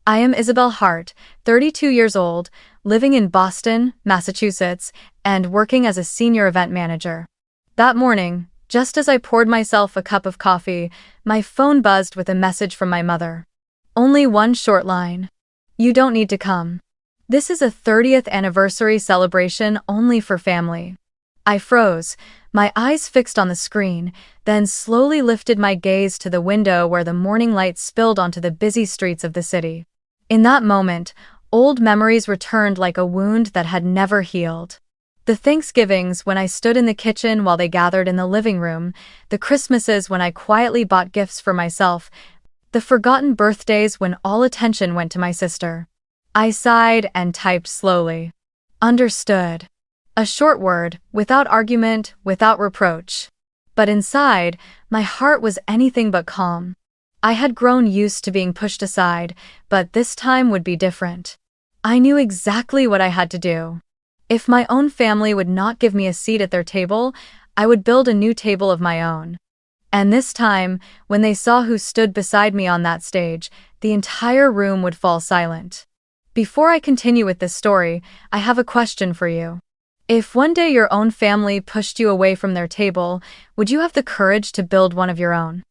I am Isabel Hart, 32 years old, living in Boston, Massachusetts, and working as a senior event manager. That morning, just as I poured myself a cup of coffee, my phone buzzed with a message from my mother. Only one short line. You don't need to come. This is a 30th anniversary celebration only for family. I froze, my eyes fixed on the screen, then slowly lifted my gaze to the window where the morning light spilled onto the busy streets of the city. In that moment, old memories returned like a wound that had never healed. The Thanksgivings when I stood in the kitchen while they gathered in the living room, the Christmases when I quietly bought gifts for myself, the forgotten birthdays when all attention went to my sister. I sighed and typed slowly. Understood. A short word, without argument, without reproach. But inside, my heart was anything but calm. I had grown used to being pushed aside, but this time would be different. I knew exactly what I had to do. If my own family would not give me a seat at their table, I would build a new table of my own. And this time, when they saw who stood beside me on that stage, the entire room would fall silent. Before I continue with this story, I have a question for you. If one day your own family pushed you away from their table, would you have the courage to build one of your own?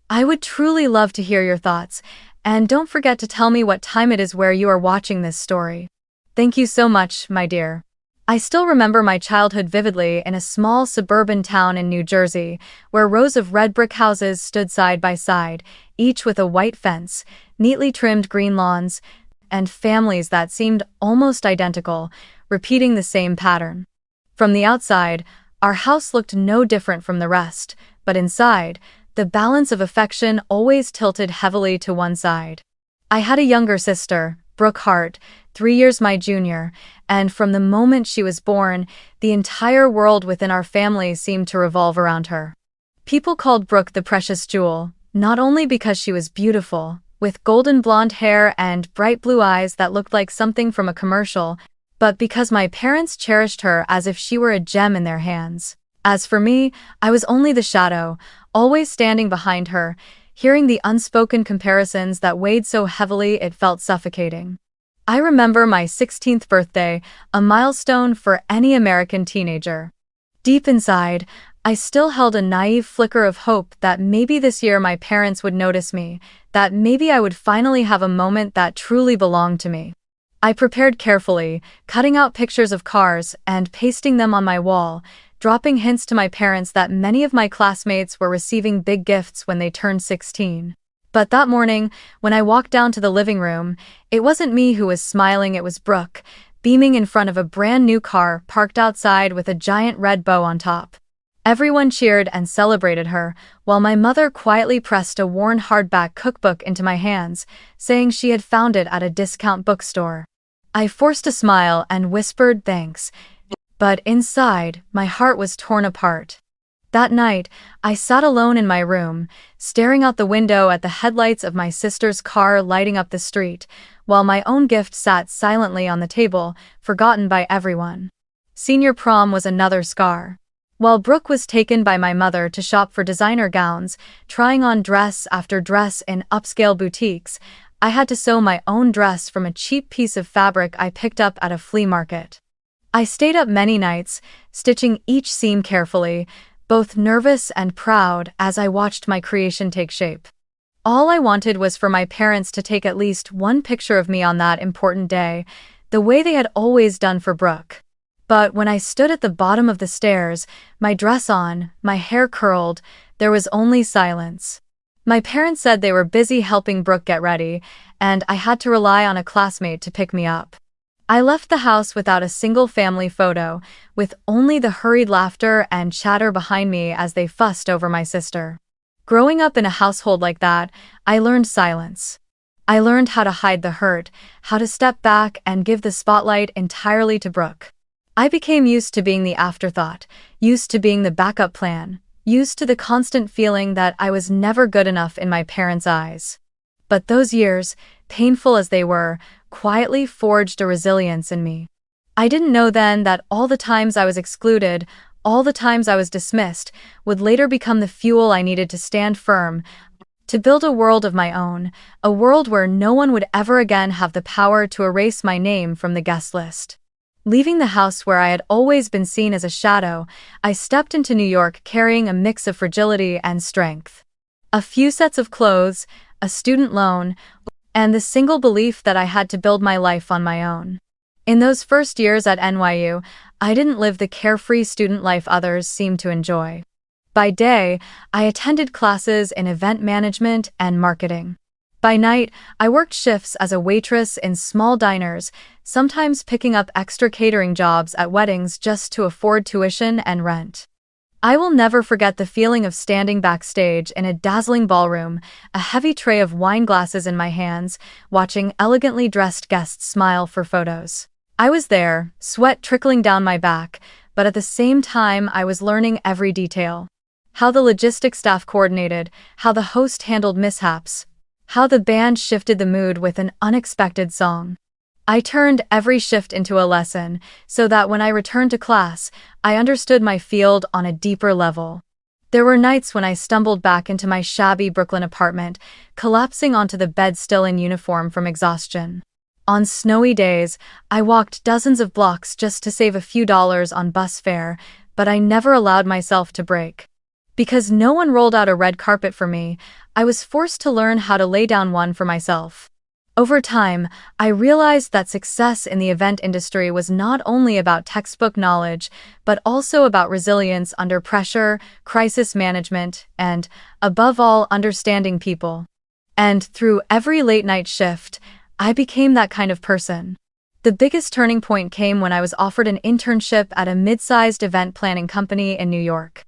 I would truly love to hear your thoughts, and don't forget to tell me what time it is where you are watching this story. Thank you so much, my dear. I still remember my childhood vividly in a small suburban town in New Jersey, where rows of red brick houses stood side by side, each with a white fence, neatly trimmed green lawns, and families that seemed almost identical, repeating the same pattern. From the outside, our house looked no different from the rest, but inside, the balance of affection always tilted heavily to one side. I had a younger sister, Brooke Hart, 3 years my junior, and from the moment she was born, the entire world within our family seemed to revolve around her. People called Brooke the precious jewel, not only because she was beautiful, with golden blonde hair and bright blue eyes that looked like something from a commercial, but because my parents cherished her as if she were a gem in their hands. As for me, I was only the shadow, always standing behind her, hearing the unspoken comparisons that weighed so heavily it felt suffocating. I remember my 16th birthday, a milestone for any American teenager. Deep inside, I still held a naive flicker of hope that maybe this year my parents would notice me, that maybe I would finally have a moment that truly belonged to me. I prepared carefully, cutting out pictures of cars and pasting them on my wall, dropping hints to my parents that many of my classmates were receiving big gifts when they turned 16. But that morning, when I walked down to the living room, it wasn't me who was smiling, it was Brooke, beaming in front of a brand new car parked outside with a giant red bow on top. Everyone cheered and celebrated her, while my mother quietly pressed a worn hardback cookbook into my hands, saying she had found it at a discount bookstore. I forced a smile and whispered thanks, but inside, my heart was torn apart. That night, I sat alone in my room, staring out the window at the headlights of my sister's car lighting up the street, while my own gift sat silently on the table, forgotten by everyone. Senior prom was another scar. While Brooke was taken by my mother to shop for designer gowns, trying on dress after dress in upscale boutiques, I had to sew my own dress from a cheap piece of fabric I picked up at a flea market. I stayed up many nights, stitching each seam carefully, both nervous and proud as I watched my creation take shape. All I wanted was for my parents to take at least one picture of me on that important day, the way they had always done for Brooke. But when I stood at the bottom of the stairs, my dress on, my hair curled, there was only silence. My parents said they were busy helping Brooke get ready, and I had to rely on a classmate to pick me up. I left the house without a single family photo, with only the hurried laughter and chatter behind me as they fussed over my sister. Growing up in a household like that, I learned silence. I learned how to hide the hurt, how to step back and give the spotlight entirely to Brooke. I became used to being the afterthought, used to being the backup plan, used to the constant feeling that I was never good enough in my parents' eyes. But those years, painful as they were, quietly forged a resilience in me. I didn't know then that all the times I was excluded, all the times I was dismissed, would later become the fuel I needed to stand firm, To build a world of my own, a world where no one would ever again have the power to erase my name from the guest list. Leaving the house where I had always been seen as a shadow, I stepped into New York carrying a mix of fragility and strength. A few sets of clothes, a student loan, and the single belief that I had to build my life on my own. In those first years at NYU, I didn't live the carefree student life others seemed to enjoy. By day, I attended classes in event management and marketing. By night, I worked shifts as a waitress in small diners, sometimes picking up extra catering jobs at weddings just to afford tuition and rent. I will never forget the feeling of standing backstage in a dazzling ballroom, a heavy tray of wine glasses in my hands, watching elegantly dressed guests smile for photos. I was there, sweat trickling down my back, but at the same time I was learning every detail. How the logistics staff coordinated, how the host handled mishaps, how the band shifted the mood with an unexpected song. I turned every shift into a lesson, so that when I returned to class, I understood my field on a deeper level. There were nights when I stumbled back into my shabby Brooklyn apartment, collapsing onto the bed still in uniform from exhaustion. On snowy days, I walked dozens of blocks just to save a few dollars on bus fare, but I never allowed myself to break. Because no one rolled out a red carpet for me, I was forced to learn how to lay down one for myself. Over time, I realized that success in the event industry was not only about textbook knowledge, but also about resilience under pressure, crisis management, and, above all, understanding people. And through every late-night shift, I became that kind of person. The biggest turning point came when I was offered an internship at a mid-sized event planning company in New York.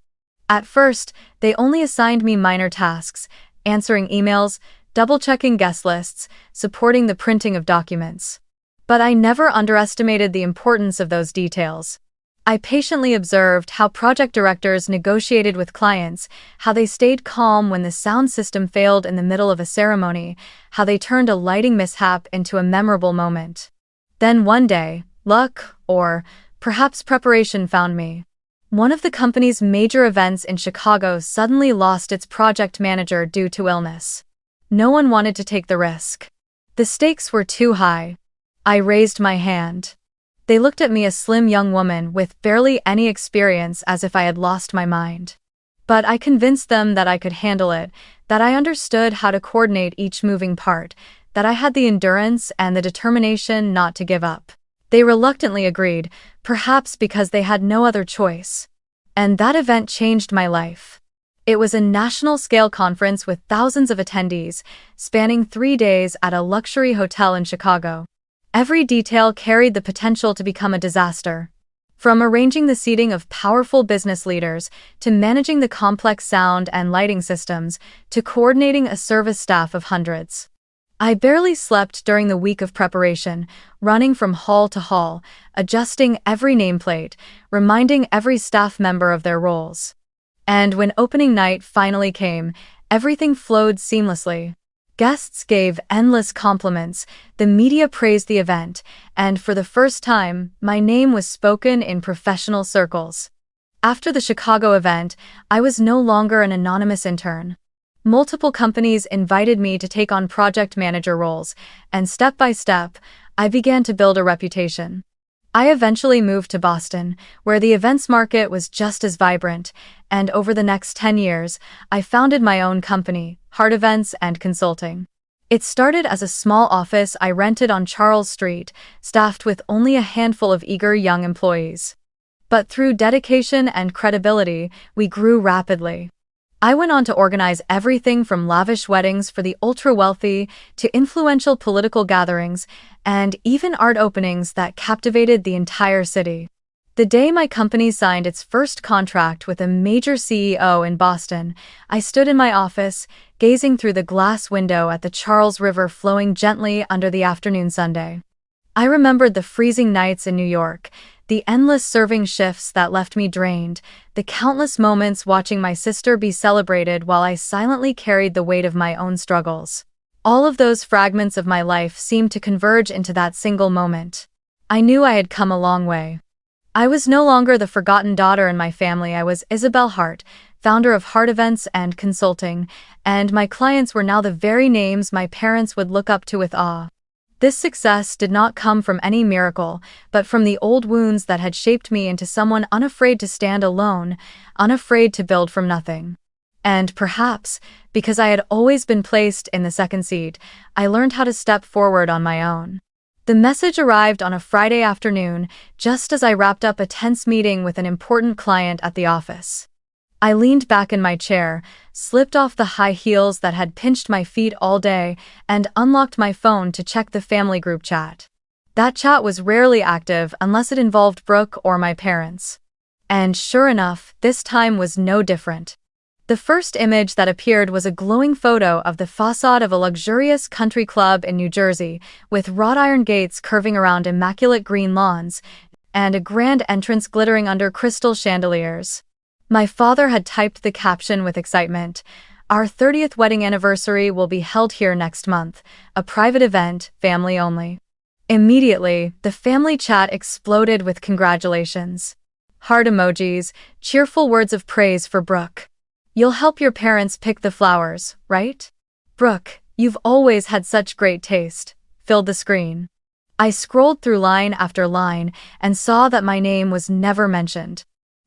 At first, they only assigned me minor tasks, answering emails, double-checking guest lists, supporting the printing of documents. But I never underestimated the importance of those details. I patiently observed how project directors negotiated with clients, how they stayed calm when the sound system failed in the middle of a ceremony, how they turned a lighting mishap into a memorable moment. Then one day, luck, or perhaps preparation, found me. One of the company's major events in Chicago suddenly lost its project manager due to illness. No one wanted to take the risk. The stakes were too high. I raised my hand. They looked at me, a slim young woman with barely any experience, as if I had lost my mind. But I convinced them that I could handle it, that I understood how to coordinate each moving part, that I had the endurance and the determination not to give up. They reluctantly agreed, perhaps because they had no other choice. And that event changed my life. It was a national-scale conference with thousands of attendees, spanning 3 days at a luxury hotel in Chicago. Every detail carried the potential to become a disaster. From arranging the seating of powerful business leaders, to managing the complex sound and lighting systems, to coordinating a service staff of hundreds. I barely slept during the week of preparation, running from hall to hall, adjusting every nameplate, reminding every staff member of their roles. And when opening night finally came, everything flowed seamlessly. Guests gave endless compliments, the media praised the event, and for the first time, my name was spoken in professional circles. After the Chicago event, I was no longer an anonymous intern. Multiple companies invited me to take on project manager roles, and step by step, I began to build a reputation. I eventually moved to Boston, where the events market was just as vibrant, and over the next 10 years, I founded my own company, Heart Events and Consulting. It started as a small office I rented on Charles Street, staffed with only a handful of eager young employees. But through dedication and credibility, we grew rapidly. I went on to organize everything from lavish weddings for the ultra-wealthy to influential political gatherings, and even art openings that captivated the entire city. The day my company signed its first contract with a major CEO in Boston, I stood in my office, gazing through the glass window at the Charles River flowing gently under the afternoon sunday. I remembered the freezing nights in New York, the endless serving shifts that left me drained, the countless moments watching my sister be celebrated while I silently carried the weight of my own struggles. All of those fragments of my life seemed to converge into that single moment. I knew I had come a long way. I was no longer the forgotten daughter in my family. I was Isabel Hart, founder of Heart Events and Consulting, and my clients were now the very names my parents would look up to with awe. This success did not come from any miracle, but from the old wounds that had shaped me into someone unafraid to stand alone, unafraid to build from nothing. And perhaps, because I had always been placed in the second seat, I learned how to step forward on my own. The message arrived on a Friday afternoon, just as I wrapped up a tense meeting with an important client at the office. I leaned back in my chair, slipped off the high heels that had pinched my feet all day, and unlocked my phone to check the family group chat. That chat was rarely active unless it involved Brooke or my parents. And sure enough, this time was no different. The first image that appeared was a glowing photo of the facade of a luxurious country club in New Jersey, with wrought iron gates curving around immaculate green lawns, and a grand entrance glittering under crystal chandeliers. My father had typed the caption with excitement. "Our 30th wedding anniversary will be held here next month, a private event, family only." Immediately, the family chat exploded with congratulations. Heart emojis, cheerful words of praise for Brooke. "You'll help your parents pick the flowers, right? Brooke, you've always had such great taste," filled the screen. I scrolled through line after line and saw that my name was never mentioned.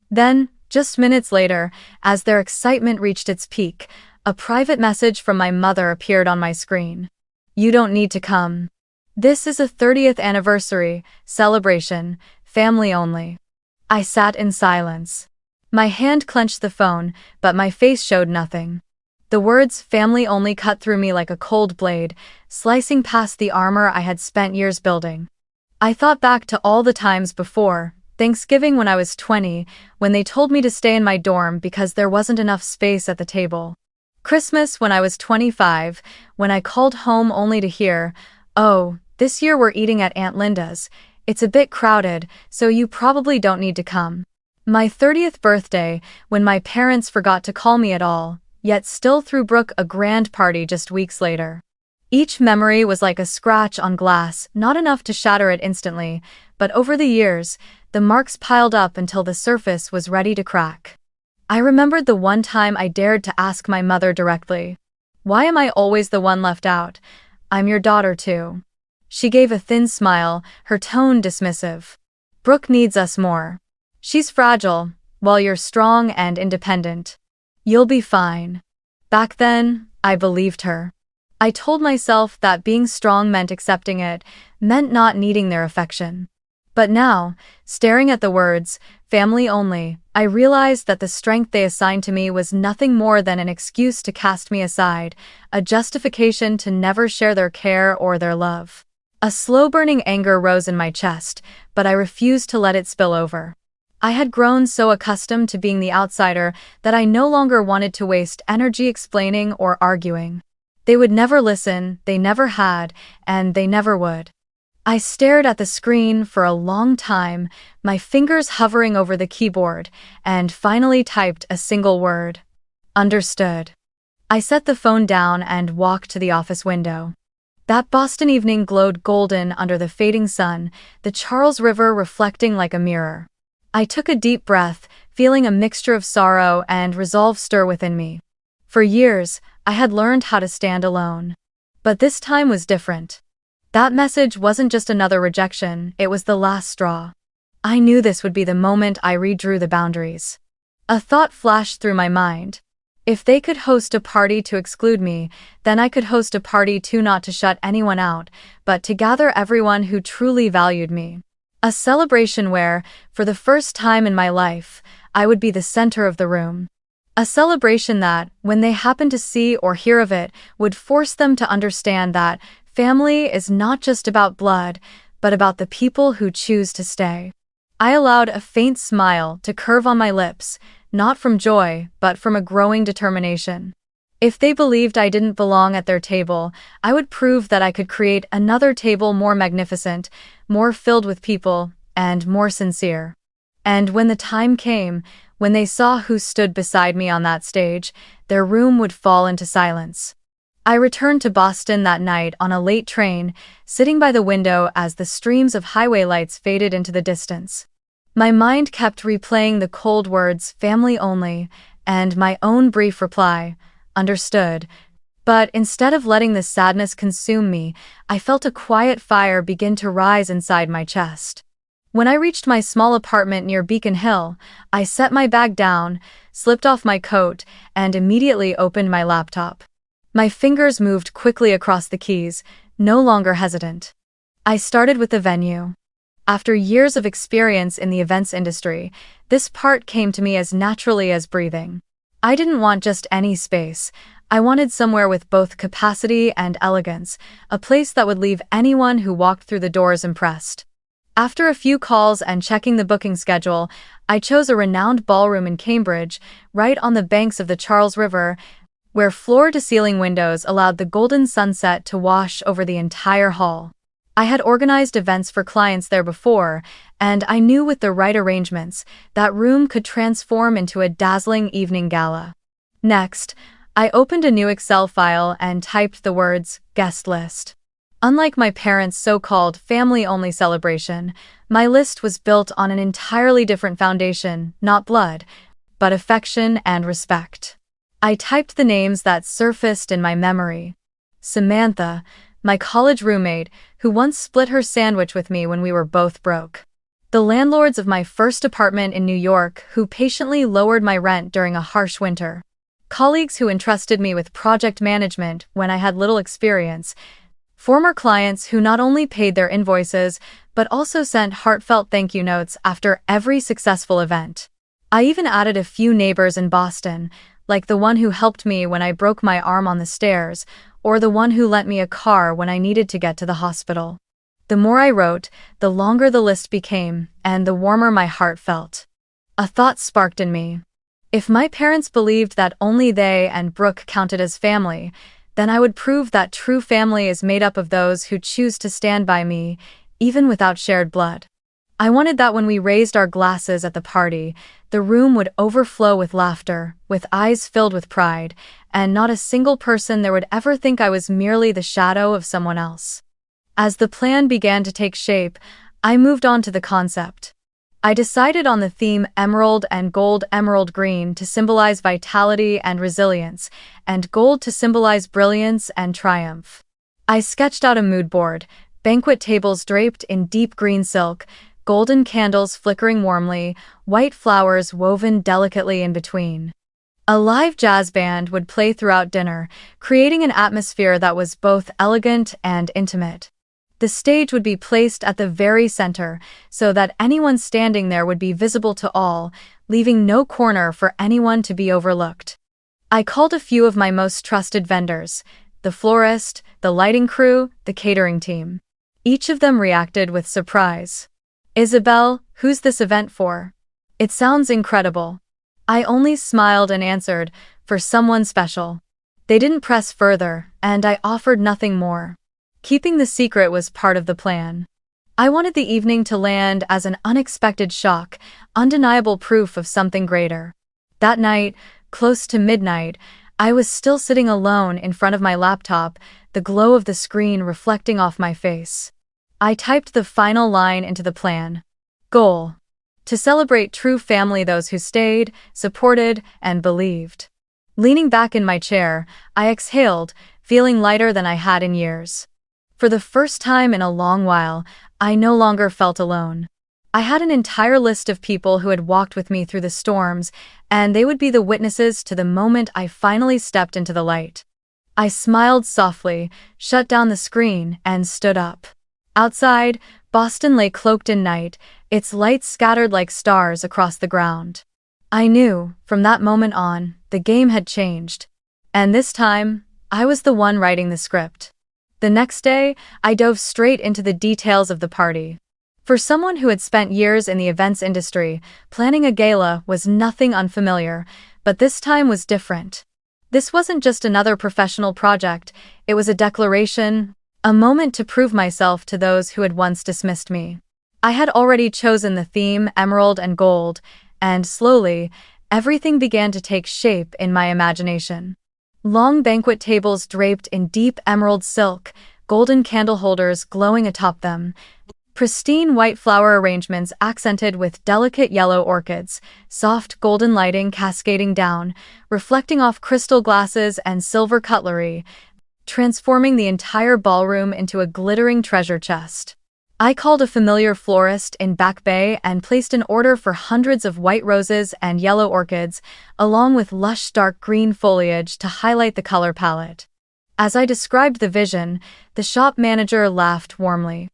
Then, just minutes later, as their excitement reached its peak, a private message from my mother appeared on my screen. "You don't need to come. This is a 30th anniversary celebration, family only." I sat in silence. My hand clenched the phone, but my face showed nothing. The words "family only" cut through me like a cold blade, slicing past the armor I had spent years building. I thought back to all the times before, Thanksgiving when I was 20, when they told me to stay in my dorm because there wasn't enough space at the table. Christmas when I was 25, when I called home only to hear, "Oh, this year we're eating at Aunt Linda's. It's a bit crowded, so you probably don't need to come." My 30th birthday, when my parents forgot to call me at all, yet still threw Brooke a grand party just weeks later. Each memory was like a scratch on glass, not enough to shatter it instantly, but over the years, the marks piled up until the surface was ready to crack. I remembered the one time I dared to ask my mother directly, "Why am I always the one left out? I'm your daughter too." She gave a thin smile, her tone dismissive. "Brooke needs us more. She's fragile, while you're strong and independent. You'll be fine." Back then, I believed her. I told myself that being strong meant accepting it, meant not needing their affection. But now, staring at the words, "family only," I realized that the strength they assigned to me was nothing more than an excuse to cast me aside, a justification to never share their care or their love. A slow-burning anger rose in my chest, but I refused to let it spill over. I had grown so accustomed to being the outsider that I no longer wanted to waste energy explaining or arguing. They would never listen, they never had, and they never would. I stared at the screen for a long time, my fingers hovering over the keyboard, and finally typed a single word. "Understood." I set the phone down and walked to the office window. That Boston evening glowed golden under the fading sun, the Charles River reflecting like a mirror. I took a deep breath, feeling a mixture of sorrow and resolve stir within me. For years, I had learned how to stand alone. But this time was different. That message wasn't just another rejection, it was the last straw. I knew this would be the moment I redrew the boundaries. A thought flashed through my mind. If they could host a party to exclude me, then I could host a party too, not to shut anyone out, but to gather everyone who truly valued me. A celebration where, for the first time in my life, I would be the center of the room. A celebration that, when they happened to see or hear of it, would force them to understand that family is not just about blood, but about the people who choose to stay. I allowed a faint smile to curve on my lips, not from joy, but from a growing determination. If they believed I didn't belong at their table, I would prove that I could create another table more magnificent, more filled with people, and more sincere. And when the time came, when they saw who stood beside me on that stage, their room would fall into silence. I returned to Boston that night on a late train, sitting by the window as the streams of highway lights faded into the distance. My mind kept replaying the cold words "family only," and my own brief reply, "Understood." But instead of letting the sadness consume me, I felt a quiet fire begin to rise inside my chest. When I reached my small apartment near Beacon Hill, I set my bag down, slipped off my coat, and immediately opened my laptop. My fingers moved quickly across the keys, no longer hesitant. I started with the venue. After years of experience in the events industry, this part came to me as naturally as breathing. I didn't want just any space. I wanted somewhere with both capacity and elegance, a place that would leave anyone who walked through the doors impressed. After a few calls and checking the booking schedule, I chose a renowned ballroom in Cambridge, right on the banks of the Charles River, where floor-to-ceiling windows allowed the golden sunset to wash over the entire hall. I had organized events for clients there before, and I knew with the right arrangements, that room could transform into a dazzling evening gala. Next, I opened a new Excel file and typed the words, "guest list." Unlike my parents' so-called family-only celebration, my list was built on an entirely different foundation, not blood, but affection and respect. I typed the names that surfaced in my memory. Samantha, my college roommate, who once split her sandwich with me when we were both broke. The landlords of my first apartment in New York, who patiently lowered my rent during a harsh winter. Colleagues who entrusted me with project management when I had little experience. Former clients who not only paid their invoices, but also sent heartfelt thank you notes after every successful event. I even added a few neighbors in Boston, like the one who helped me when I broke my arm on the stairs, or the one who lent me a car when I needed to get to the hospital. The more I wrote, the longer the list became, and the warmer my heart felt. A thought sparked in me. If my parents believed that only they and Brooke counted as family, then I would prove that true family is made up of those who choose to stand by me, even without shared blood. I wanted that when we raised our glasses at the party, the room would overflow with laughter, with eyes filled with pride, and not a single person there would ever think I was merely the shadow of someone else. As the plan began to take shape, I moved on to the concept. I decided on the theme emerald and gold, emerald green to symbolize vitality and resilience, and gold to symbolize brilliance and triumph. I sketched out a mood board, banquet tables draped in deep green silk, golden candles flickering warmly, white flowers woven delicately in between. A live jazz band would play throughout dinner, creating an atmosphere that was both elegant and intimate. The stage would be placed at the very center, so that anyone standing there would be visible to all, leaving no corner for anyone to be overlooked. I called a few of my most trusted vendors, the florist, the lighting crew, the catering team. Each of them reacted with surprise. "Isabel, who's this event for? It sounds incredible." I only smiled and answered, "For someone special." They didn't press further, and I offered nothing more. Keeping the secret was part of the plan. I wanted the evening to land as an unexpected shock, undeniable proof of something greater. That night, close to midnight, I was still sitting alone in front of my laptop, the glow of the screen reflecting off my face. I typed the final line into the plan. Goal: to celebrate true family, those who stayed, supported, and believed. Leaning back in my chair, I exhaled, feeling lighter than I had in years. For the first time in a long while, I no longer felt alone. I had an entire list of people who had walked with me through the storms, and they would be the witnesses to the moment I finally stepped into the light. I smiled softly, shut down the screen, and stood up. Outside, Boston lay cloaked in night, its lights scattered like stars across the ground. I knew, from that moment on, the game had changed. And this time, I was the one writing the script. The next day, I dove straight into the details of the party. For someone who had spent years in the events industry, planning a gala was nothing unfamiliar, but this time was different. This wasn't just another professional project, it was a declaration, a moment to prove myself to those who had once dismissed me. I had already chosen the theme, emerald and gold, and slowly, everything began to take shape in my imagination. Long banquet tables draped in deep emerald silk, golden candle holders glowing atop them, Pristine white flower arrangements accented with delicate yellow orchids, soft golden lighting cascading down, reflecting off crystal glasses and silver cutlery, transforming the entire ballroom into a glittering treasure chest. I called a familiar florist in Back Bay and placed an order for hundreds of white roses and yellow orchids, along with lush dark green foliage to highlight the color palette. As I described the vision, the shop manager laughed warmly.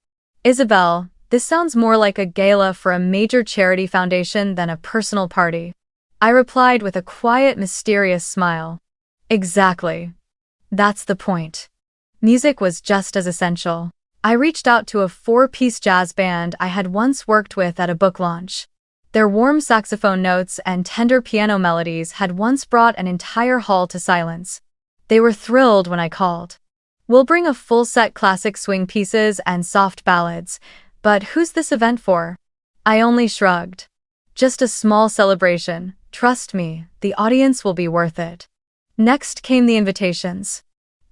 "Isabel, this sounds more like a gala for a major charity foundation than a personal party." I replied with a quiet, mysterious smile. "Exactly. That's the point." Music was just as essential. I reached out to a 4-piece jazz band I had once worked with at a book launch. Their warm saxophone notes and tender piano melodies had once brought an entire hall to silence. They were thrilled when I called. "We'll bring a full set classic swing pieces and soft ballads, but who's this event for?" I only shrugged. "Just a small celebration. Trust me, the audience will be worth it." Next came the invitations.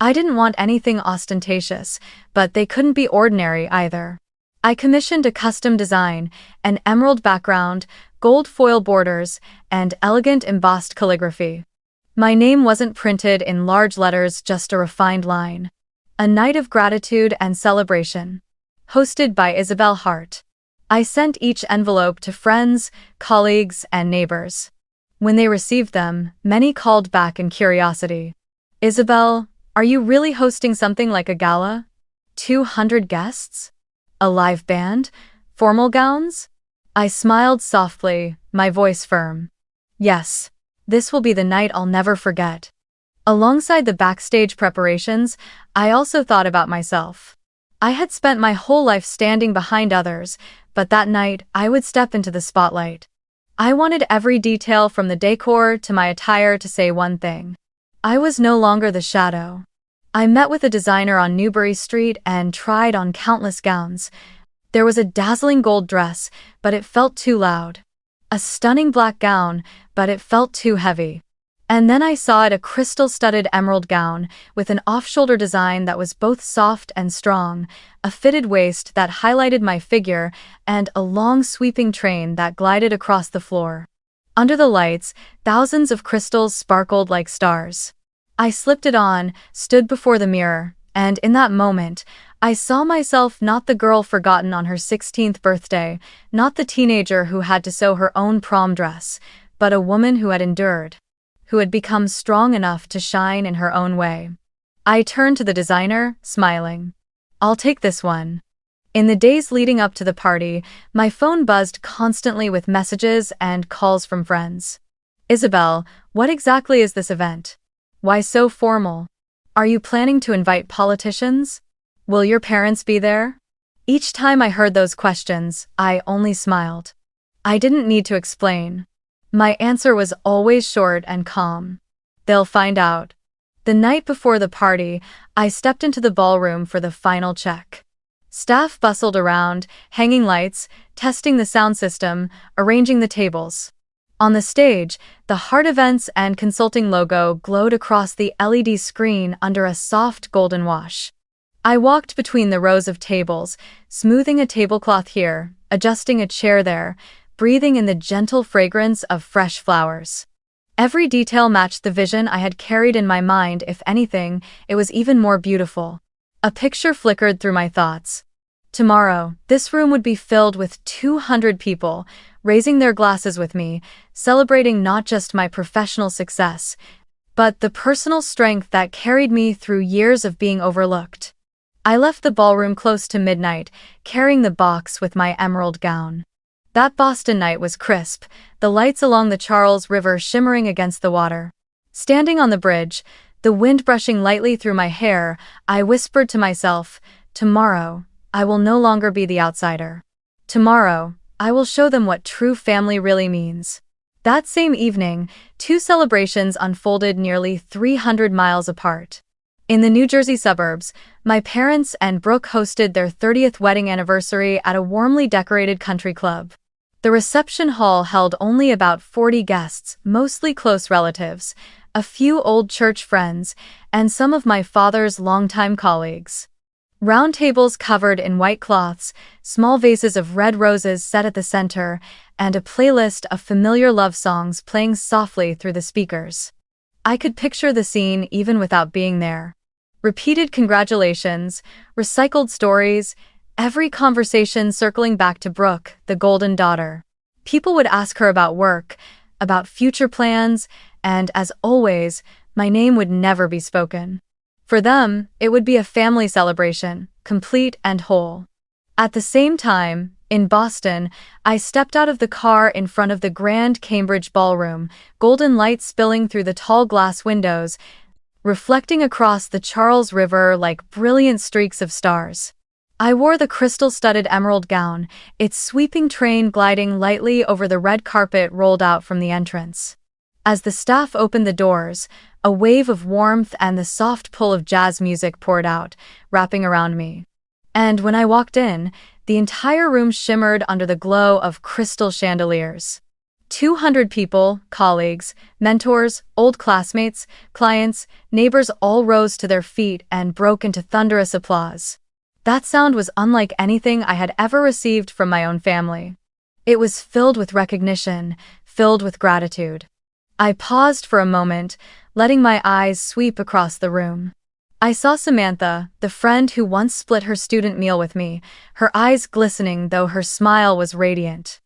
I didn't want anything ostentatious, but they couldn't be ordinary either. I commissioned a custom design, an emerald background, gold foil borders, and elegant embossed calligraphy. My name wasn't printed in large letters, just a refined line. "A night of gratitude and celebration. Hosted by Isabel Hart." I sent each envelope to friends, colleagues, and neighbors. When they received them, many called back in curiosity. "Isabel, are you really hosting something like a gala? 200 guests? A live band? Formal gowns?" I smiled softly, my voice firm. "Yes, this will be the night I'll never forget." Alongside the backstage preparations, I also thought about myself. I had spent my whole life standing behind others, but that night I would step into the spotlight. I wanted every detail from the decor to my attire to say one thing. I was no longer the shadow. I met with a designer on Newbury Street and tried on countless gowns. There was a dazzling gold dress, but it felt too loud. A stunning black gown, but it felt too heavy. And then I saw it, a crystal-studded emerald gown, with an off-shoulder design that was both soft and strong, a fitted waist that highlighted my figure, and a long sweeping train that glided across the floor. Under the lights, thousands of crystals sparkled like stars. I slipped it on, stood before the mirror, and in that moment, I saw myself not the girl forgotten on her 16th birthday, not the teenager who had to sew her own prom dress, but a woman who had endured, who had become strong enough to shine in her own way. I turned to the designer, smiling. "I'll take this one." In the days leading up to the party, my phone buzzed constantly with messages and calls from friends. "Isabel, what exactly is this event? Why so formal? Are you planning to invite politicians? Will your parents be there?" Each time I heard those questions, I only smiled. I didn't need to explain. My answer was always short and calm. "They'll find out." The night before the party, I stepped into the ballroom for the final check. Staff bustled around, hanging lights, testing the sound system, arranging the tables. On the stage, the Hart Events and Consulting logo glowed across the LED screen under a soft golden wash. I walked between the rows of tables, smoothing a tablecloth here, adjusting a chair there, breathing in the gentle fragrance of fresh flowers. Every detail matched the vision I had carried in my mind. If anything, it was even more beautiful. A picture flickered through my thoughts. Tomorrow, this room would be filled with 200 people, raising their glasses with me, celebrating not just my professional success, but the personal strength that carried me through years of being overlooked. I left the ballroom close to midnight, carrying the box with my emerald gown. That Boston night was crisp, the lights along the Charles River shimmering against the water. Standing on the bridge, the wind brushing lightly through my hair, I whispered to myself, "Tomorrow, I will no longer be the outsider. Tomorrow, I will show them what true family really means." That same evening, two celebrations unfolded nearly 300 miles apart. In the New Jersey suburbs, my parents and Brooke hosted their 30th wedding anniversary at a warmly decorated country club. The reception hall held only about 40 guests, mostly close relatives, a few old church friends, and some of my father's longtime colleagues. Round tables covered in white cloths, small vases of red roses set at the center, and a playlist of familiar love songs playing softly through the speakers. I could picture the scene even without being there. Repeated congratulations, recycled stories, every conversation circling back to Brooke, the golden daughter. People would ask her about work, about future plans, and as always, my name would never be spoken. For them, it would be a family celebration, complete and whole. At the same time, in Boston, I stepped out of the car in front of the grand Cambridge ballroom, golden light spilling through the tall glass windows, reflecting across the Charles River like brilliant streaks of stars. I wore the crystal-studded emerald gown, its sweeping train gliding lightly over the red carpet rolled out from the entrance. As the staff opened the doors, a wave of warmth and the soft pull of jazz music poured out, wrapping around me. And when I walked in, the entire room shimmered under the glow of crystal chandeliers. 200 people, colleagues, mentors, old classmates, clients, neighbors all rose to their feet and broke into thunderous applause. That sound was unlike anything I had ever received from my own family. It was filled with recognition, filled with gratitude. I paused for a moment, letting my eyes sweep across the room. I saw Samantha, the friend who once split her student meal with me, her eyes glistening though her smile was radiant.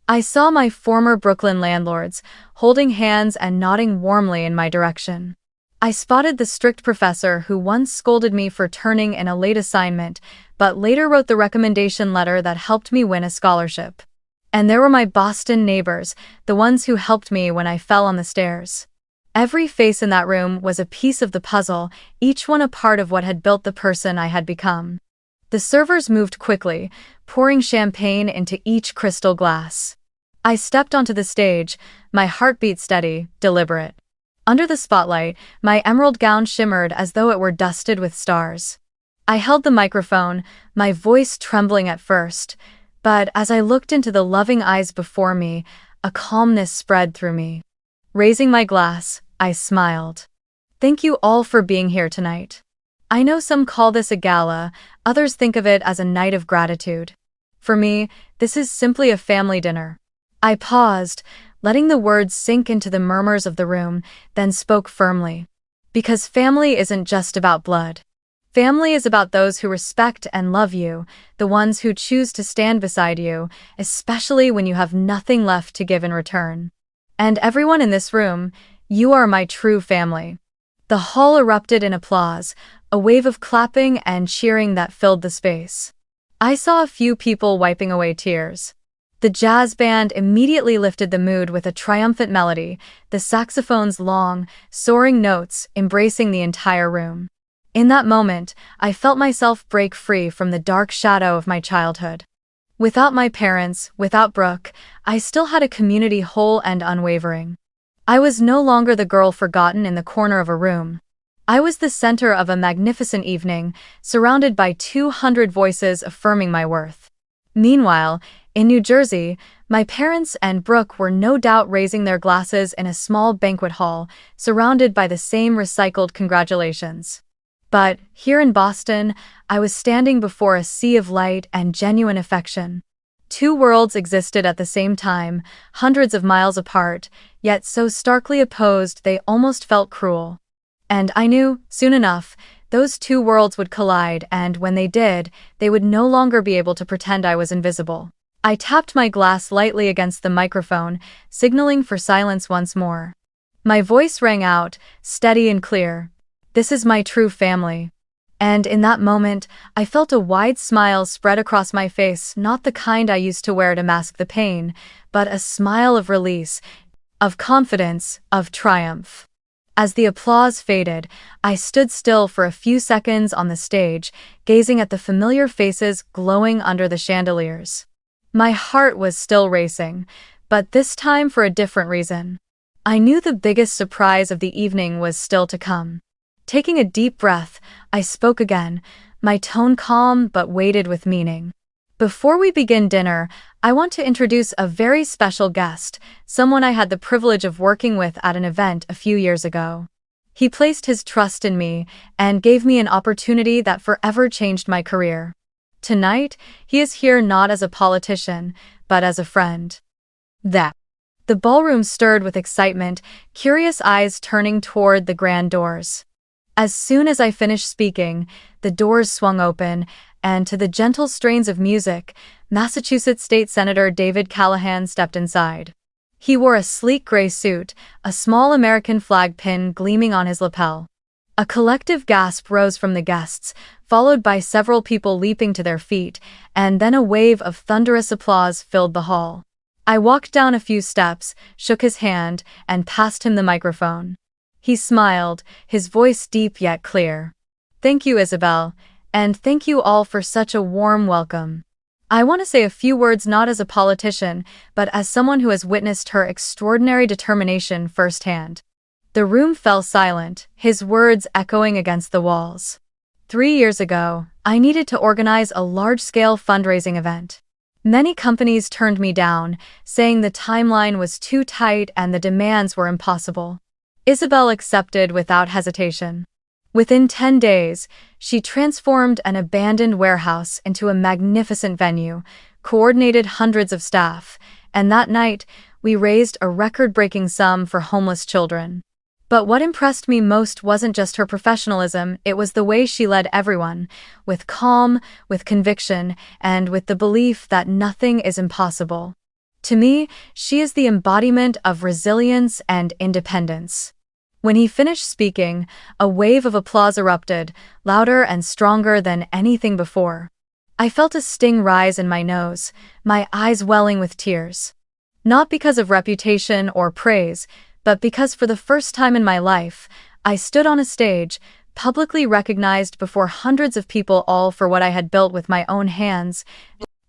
I saw my former Brooklyn landlords, holding hands and nodding warmly in my direction. I spotted the strict professor who once scolded me for turning in a late assignment, but later wrote the recommendation letter that helped me win a scholarship. And there were my Boston neighbors, the ones who helped me when I fell on the stairs. Every face in that room was a piece of the puzzle, each one a part of what had built the person I had become. The servers moved quickly, pouring champagne into each crystal glass. I stepped onto the stage, my heartbeat steady, deliberate. Under the spotlight, my emerald gown shimmered as though it were dusted with stars. I held the microphone, my voice trembling at first, but as I looked into the loving eyes before me, a calmness spread through me. Raising my glass, I smiled. Thank you all for being here tonight. I know some call this a gala, others think of it as a night of gratitude. For me, this is simply a family dinner. I paused, letting the words sink into the murmurs of the room, then spoke firmly. Because family isn't just about blood. Family is about those who respect and love you, the ones who choose to stand beside you, especially when you have nothing left to give in return. And everyone in this room, you are my true family. The hall erupted in applause, a wave of clapping and cheering that filled the space. I saw a few people wiping away tears. The jazz band immediately lifted the mood with a triumphant melody, the saxophone's long, soaring notes embracing the entire room. In that moment, I felt myself break free from the dark shadow of my childhood. Without my parents, without Brooke, I still had a community whole and unwavering. I was no longer the girl forgotten in the corner of a room. I was the center of a magnificent evening, surrounded by 200 voices affirming my worth. Meanwhile, in New Jersey, my parents and Brooke were no doubt raising their glasses in a small banquet hall, surrounded by the same recycled congratulations. But, here in Boston, I was standing before a sea of light and genuine affection. Two worlds existed at the same time, hundreds of miles apart, yet so starkly opposed they almost felt cruel. And I knew, soon enough, those two worlds would collide, and when they did, they would no longer be able to pretend I was invisible. I tapped my glass lightly against the microphone, signaling for silence once more. My voice rang out, steady and clear. This is my true family. And in that moment, I felt a wide smile spread across my face, not the kind I used to wear to mask the pain, but a smile of release, of confidence, of triumph. As the applause faded, I stood still for a few seconds on the stage, gazing at the familiar faces glowing under the chandeliers. My heart was still racing, but this time for a different reason. I knew the biggest surprise of the evening was still to come. Taking a deep breath, I spoke again, my tone calm but weighted with meaning. Before we begin dinner, I want to introduce a very special guest, someone I had the privilege of working with at an event a few years ago. He placed his trust in me and gave me an opportunity that forever changed my career. Tonight, he is here not as a politician, but as a friend. The ballroom stirred with excitement, curious eyes turning toward the grand doors. As soon as I finished speaking, the doors swung open, and to the gentle strains of music, Massachusetts State Senator David Callahan stepped inside. He wore a sleek gray suit, a small American flag pin gleaming on his lapel. A collective gasp rose from the guests, followed by several people leaping to their feet, and then a wave of thunderous applause filled the hall. I walked down a few steps, shook his hand, and passed him the microphone. He smiled, his voice deep yet clear. "Thank you, Isabel, and thank you all for such a warm welcome. I want to say a few words not as a politician, but as someone who has witnessed her extraordinary determination firsthand." The room fell silent, his words echoing against the walls. 3 years ago, I needed to organize a large-scale fundraising event. Many companies turned me down, saying the timeline was too tight and the demands were impossible. Isabel accepted without hesitation. Within 10 days, she transformed an abandoned warehouse into a magnificent venue, coordinated hundreds of staff, and that night, we raised a record-breaking sum for homeless children. But what impressed me most wasn't just her professionalism, it was the way she led everyone, with calm, with conviction, and with the belief that nothing is impossible. To me, she is the embodiment of resilience and independence. When he finished speaking, a wave of applause erupted, louder and stronger than anything before. I felt a sting rise in my nose, my eyes welling with tears. Not because of reputation or praise, but because for the first time in my life, I stood on a stage, publicly recognized before hundreds of people, all for what I had built with my own hands,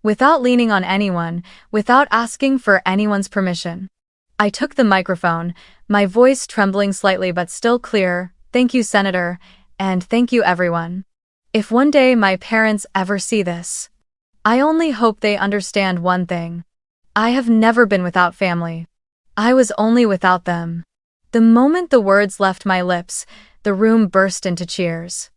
without leaning on anyone, without asking for anyone's permission. I took the microphone, my voice trembling slightly but still clear. "Thank you, Senator, and thank you, everyone. If one day my parents ever see this, I only hope they understand one thing. I have never been without family. I was only without them." The moment the words left my lips, the room burst into cheers.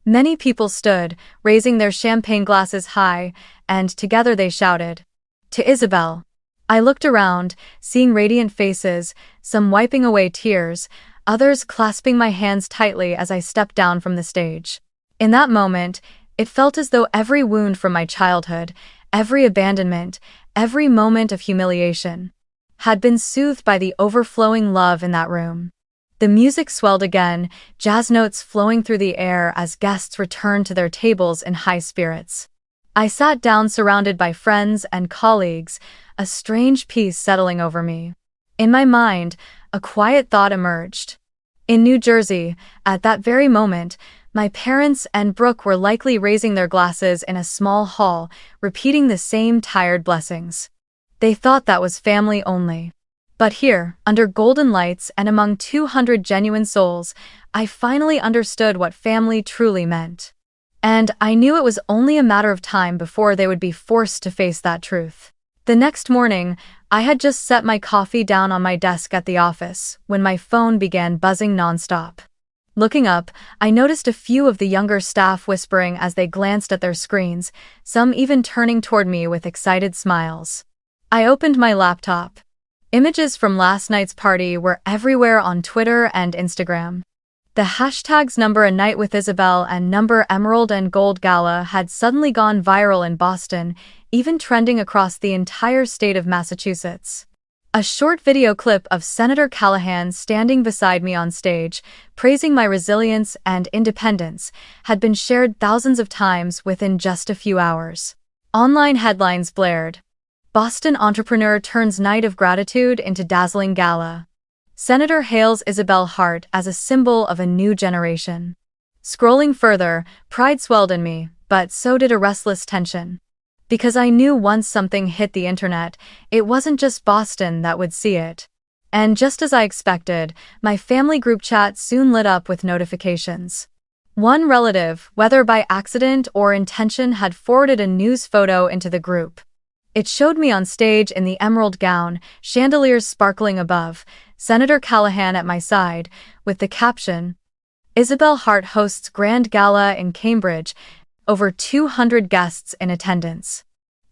Many people stood, raising their champagne glasses high, and together they shouted, "To Isabel." I looked around, seeing radiant faces, some wiping away tears, others clasping my hands tightly as I stepped down from the stage. In that moment, it felt as though every wound from my childhood, every abandonment, every moment of humiliation, had been soothed by the overflowing love in that room. The music swelled again, jazz notes flowing through the air as guests returned to their tables in high spirits. I sat down surrounded by friends and colleagues, a strange peace settling over me. In my mind, a quiet thought emerged. In New Jersey, at that very moment, my parents and Brooke were likely raising their glasses in a small hall, repeating the same tired blessings. They thought that was family only. But here, under golden lights and among 200 genuine souls, I finally understood what family truly meant. And I knew it was only a matter of time before they would be forced to face that truth. The next morning, I had just set my coffee down on my desk at the office when my phone began buzzing nonstop. Looking up, I noticed a few of the younger staff whispering as they glanced at their screens, some even turning toward me with excited smiles. I opened my laptop. Images from last night's party were everywhere on Twitter and Instagram. The hashtags number a night with Isabel and number Emerald and Gold Gala had suddenly gone viral in Boston, even trending across the entire state of Massachusetts. A short video clip of Senator Callahan standing beside me on stage, praising my resilience and independence, had been shared thousands of times within just a few hours. Online headlines blared. Boston entrepreneur turns night of gratitude into dazzling gala. Senator hails Isabel Hart as a symbol of a new generation. Scrolling further, pride swelled in me, but so did a restless tension. Because I knew once something hit the internet, it wasn't just Boston that would see it. And just as I expected, my family group chat soon lit up with notifications. One relative, whether by accident or intention, had forwarded a news photo into the group. It showed me on stage in the emerald gown, chandeliers sparkling above, Senator Callahan at my side, with the caption, Isabel Hart hosts Grand Gala in Cambridge, over 200 guests in attendance.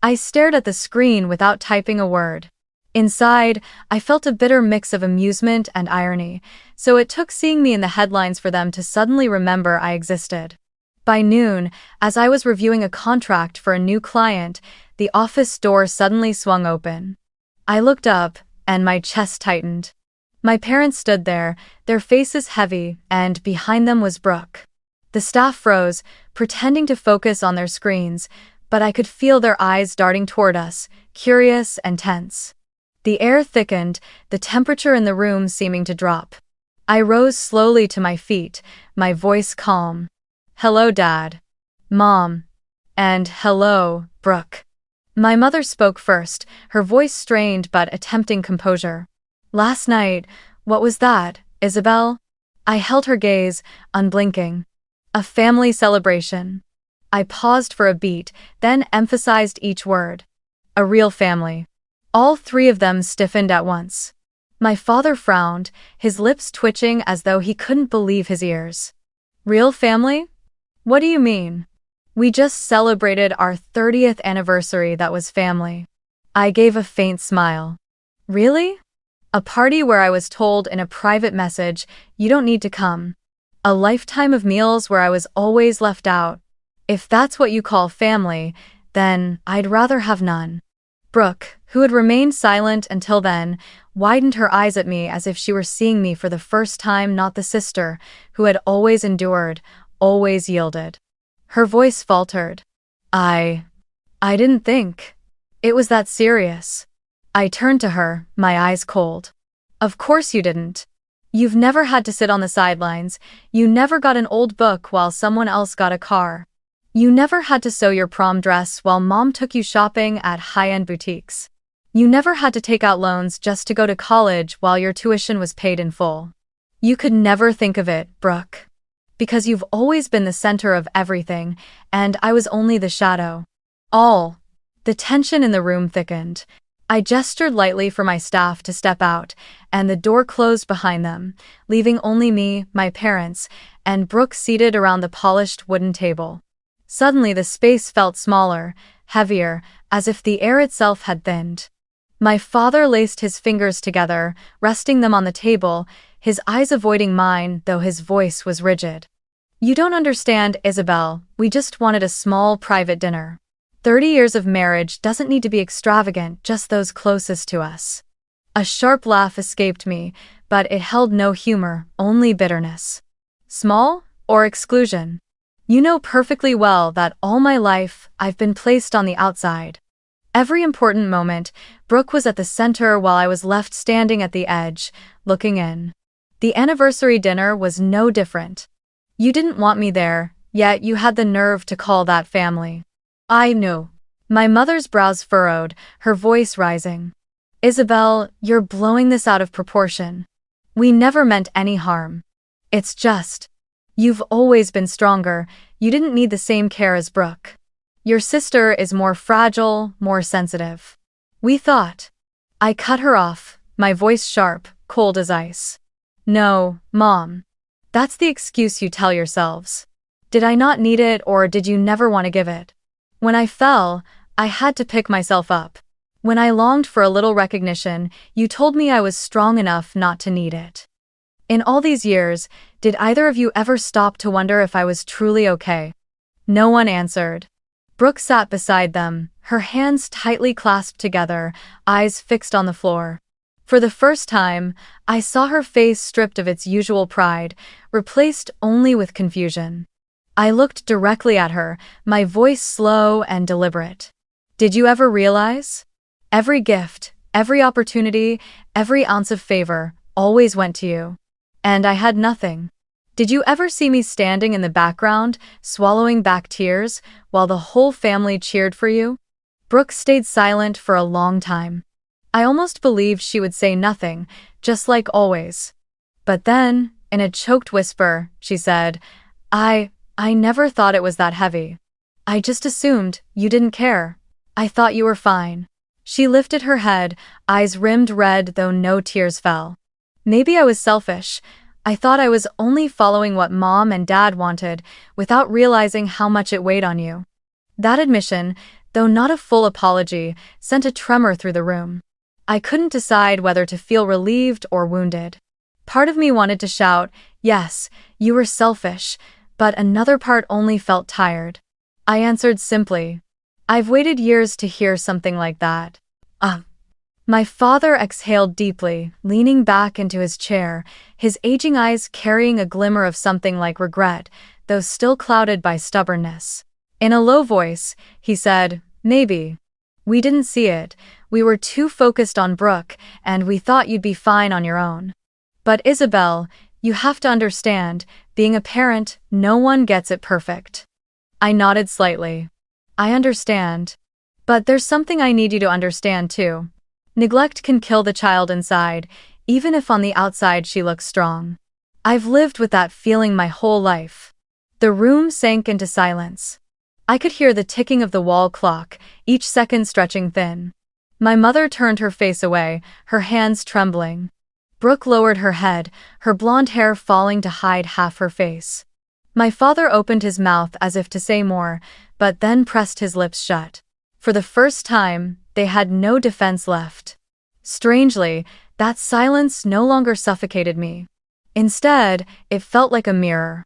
I stared at the screen without typing a word. Inside, I felt a bitter mix of amusement and irony, so it took seeing me in the headlines for them to suddenly remember I existed. By noon, as I was reviewing a contract for a new client, the office door suddenly swung open. I looked up, and my chest tightened. My parents stood there, their faces heavy, and behind them was Brooke. The staff froze, pretending to focus on their screens, but I could feel their eyes darting toward us, curious and tense. The air thickened, the temperature in the room seeming to drop. I rose slowly to my feet, my voice calm. "Hello, Dad. Mom. And hello, Brooke." My mother spoke first, her voice strained but attempting composure. "Last night, what was that, Isabel?" I held her gaze, unblinking. "A family celebration." I paused for a beat, then emphasized each word. "A real family." All three of them stiffened at once. My father frowned, his lips twitching as though he couldn't believe his ears. "Real family? What do you mean?" "We just celebrated our 30th anniversary that was family." I gave a faint smile. "Really? A party where I was told in a private message, you don't need to come. A lifetime of meals where I was always left out. If that's what you call family, then I'd rather have none." Brooke, who had remained silent until then, widened her eyes at me as if she were seeing me for the first time, not the sister who had always endured, always yielded. Her voice faltered. I didn't think it was that serious." I turned to her, my eyes cold. "Of course you didn't. You've never had to sit on the sidelines, you never got an old book while someone else got a car. You never had to sew your prom dress while mom took you shopping at high-end boutiques. You never had to take out loans just to go to college while your tuition was paid in full. You could never think of it, Brooke. Because you've always been the center of everything, and I was only the shadow." All. The tension in the room thickened. I gestured lightly for my staff to step out, and the door closed behind them, leaving only me, my parents, and Brooke seated around the polished wooden table. Suddenly the space felt smaller, heavier, as if the air itself had thinned. My father laced his fingers together, resting them on the table, his eyes avoiding mine, though his voice was rigid. "You don't understand, Isabel, we just wanted a small private dinner. 30 years of marriage doesn't need to be extravagant, just those closest to us." A sharp laugh escaped me, but it held no humor, only bitterness. "Small? Or exclusion? You know perfectly well that all my life, I've been placed on the outside. Every important moment, Brooke was at the center while I was left standing at the edge, looking in. The anniversary dinner was no different. You didn't want me there, yet you had the nerve to call that family." "I knew." My mother's brows furrowed, her voice rising. "Isabel, you're blowing this out of proportion. We never meant any harm. It's just, you've always been stronger, you didn't need the same care as Brooke. Your sister is more fragile, more sensitive. We thought." I cut her off, my voice sharp, cold as ice. "No, Mom. That's the excuse you tell yourselves. Did I not need it, or did you never want to give it? When I fell, I had to pick myself up. When I longed for a little recognition, you told me I was strong enough not to need it. In all these years, did either of you ever stop to wonder if I was truly okay?" No one answered. Brooke sat beside them, her hands tightly clasped together, eyes fixed on the floor. For the first time, I saw her face stripped of its usual pride, replaced only with confusion. I looked directly at her, my voice slow and deliberate. "Did you ever realize? Every gift, every opportunity, every ounce of favor, always went to you. And I had nothing. Did you ever see me standing in the background, swallowing back tears, while the whole family cheered for you?" Brooke stayed silent for a long time. I almost believed she would say nothing, just like always. But then, in a choked whisper, she said, I never thought it was that heavy. I just assumed you didn't care. I thought you were fine." She lifted her head, eyes rimmed red though no tears fell. "Maybe I was selfish. I thought I was only following what mom and dad wanted, without realizing how much it weighed on you. That admission, though not a full apology, sent a tremor through the room. I couldn't decide whether to feel relieved or wounded. Part of me wanted to shout, "Yes, you were selfish," but another part only felt tired. I answered simply, "I've waited years to hear something like that." My father exhaled deeply, leaning back into his chair, his aging eyes carrying a glimmer of something like regret, though still clouded by stubbornness. In a low voice, he said, "Maybe. We didn't see it. We were too focused on Brooke, and we thought you'd be fine on your own. But Isabel, you have to understand, being a parent, no one gets it perfect." I nodded slightly. "I understand. But there's something I need you to understand too. Neglect can kill the child inside, even if on the outside she looks strong. I've lived with that feeling my whole life." The room sank into silence. I could hear the ticking of the wall clock, each second stretching thin. My mother turned her face away, her hands trembling. Brooke lowered her head, her blonde hair falling to hide half her face. My father opened his mouth as if to say more, but then pressed his lips shut. For the first time, they had no defense left. Strangely, that silence no longer suffocated me. Instead, it felt like a mirror.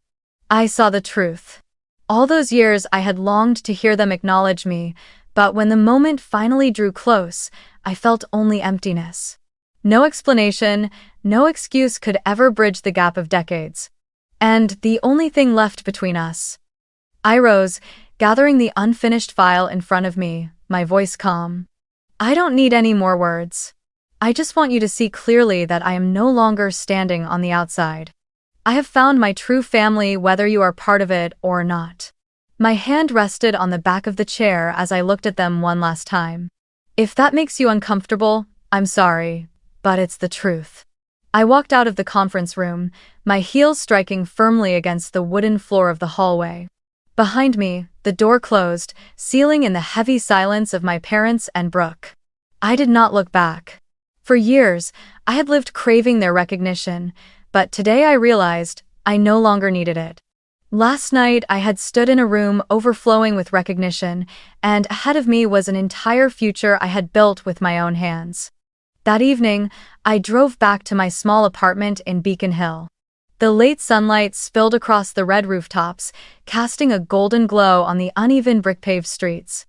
I saw the truth. All those years I had longed to hear them acknowledge me, but when the moment finally drew close, I felt only emptiness. No explanation, no excuse could ever bridge the gap of decades. And the only thing left between us. I rose, gathering the unfinished file in front of me, my voice calm. "I don't need any more words. I just want you to see clearly that I am no longer standing on the outside. I have found my true family whether you are part of it or not." My hand rested on the back of the chair as I looked at them one last time. "If that makes you uncomfortable, I'm sorry, but it's the truth." I walked out of the conference room, my heels striking firmly against the wooden floor of the hallway. Behind me, the door closed, sealing in the heavy silence of my parents and Brooke. I did not look back. For years, I had lived craving their recognition, but today I realized I no longer needed it. Last night, I had stood in a room overflowing with recognition, and ahead of me was an entire future I had built with my own hands. That evening, I drove back to my small apartment in Beacon Hill. The late sunlight spilled across the red rooftops, casting a golden glow on the uneven brick-paved streets.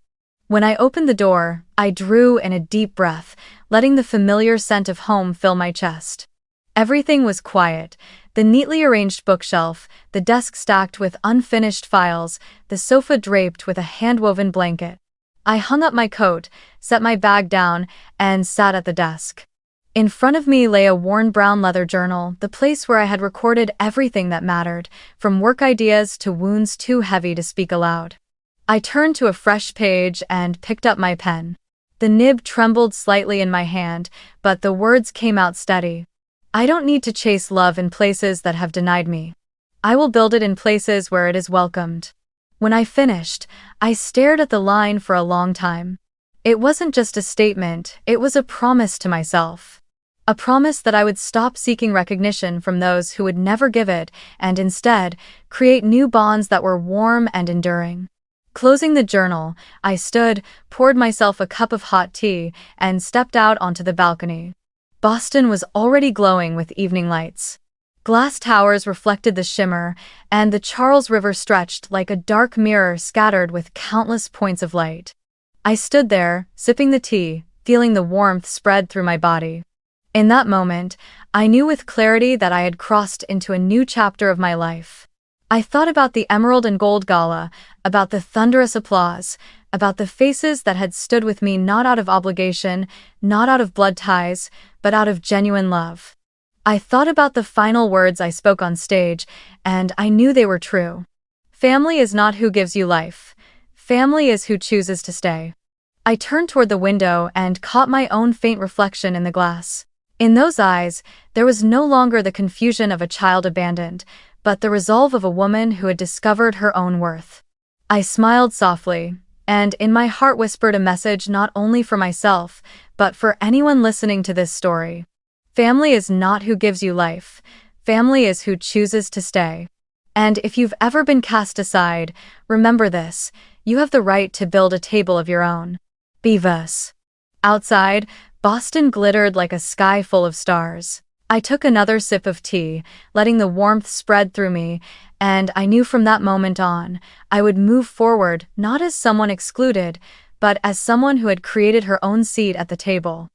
When I opened the door, I drew in a deep breath, letting the familiar scent of home fill my chest. Everything was quiet: the neatly arranged bookshelf, the desk stacked with unfinished files, the sofa draped with a hand-woven blanket. I hung up my coat, set my bag down, and sat at the desk. In front of me lay a worn brown leather journal, the place where I had recorded everything that mattered, from work ideas to wounds too heavy to speak aloud. I turned to a fresh page and picked up my pen. The nib trembled slightly in my hand, but the words came out steady. "I don't need to chase love in places that have denied me. I will build it in places where it is welcomed." When I finished, I stared at the line for a long time. It wasn't just a statement, it was a promise to myself. A promise that I would stop seeking recognition from those who would never give it, and instead, create new bonds that were warm and enduring. Closing the journal, I stood, poured myself a cup of hot tea, and stepped out onto the balcony. Boston was already glowing with evening lights. Glass towers reflected the shimmer, and the Charles River stretched like a dark mirror scattered with countless points of light. I stood there, sipping the tea, feeling the warmth spread through my body. In that moment, I knew with clarity that I had crossed into a new chapter of my life. I thought about the emerald and gold gala, about the thunderous applause, about the faces that had stood with me not out of obligation, not out of blood ties, but out of genuine love. I thought about the final words I spoke on stage, and I knew they were true. Family is not who gives you life. Family is who chooses to stay. I turned toward the window and caught my own faint reflection in the glass. In those eyes, there was no longer the confusion of a child abandoned, but the resolve of a woman who had discovered her own worth. I smiled softly, and in my heart whispered a message not only for myself, but for anyone listening to this story. Family is not who gives you life. family is who chooses to stay. And if you've ever been cast aside, remember this: you have the right to build a table of your own. Beavis. Outside, Boston glittered like a sky full of stars. I took another sip of tea, letting the warmth spread through me, and I knew from that moment on, I would move forward not as someone excluded, but as someone who had created her own seat at the table.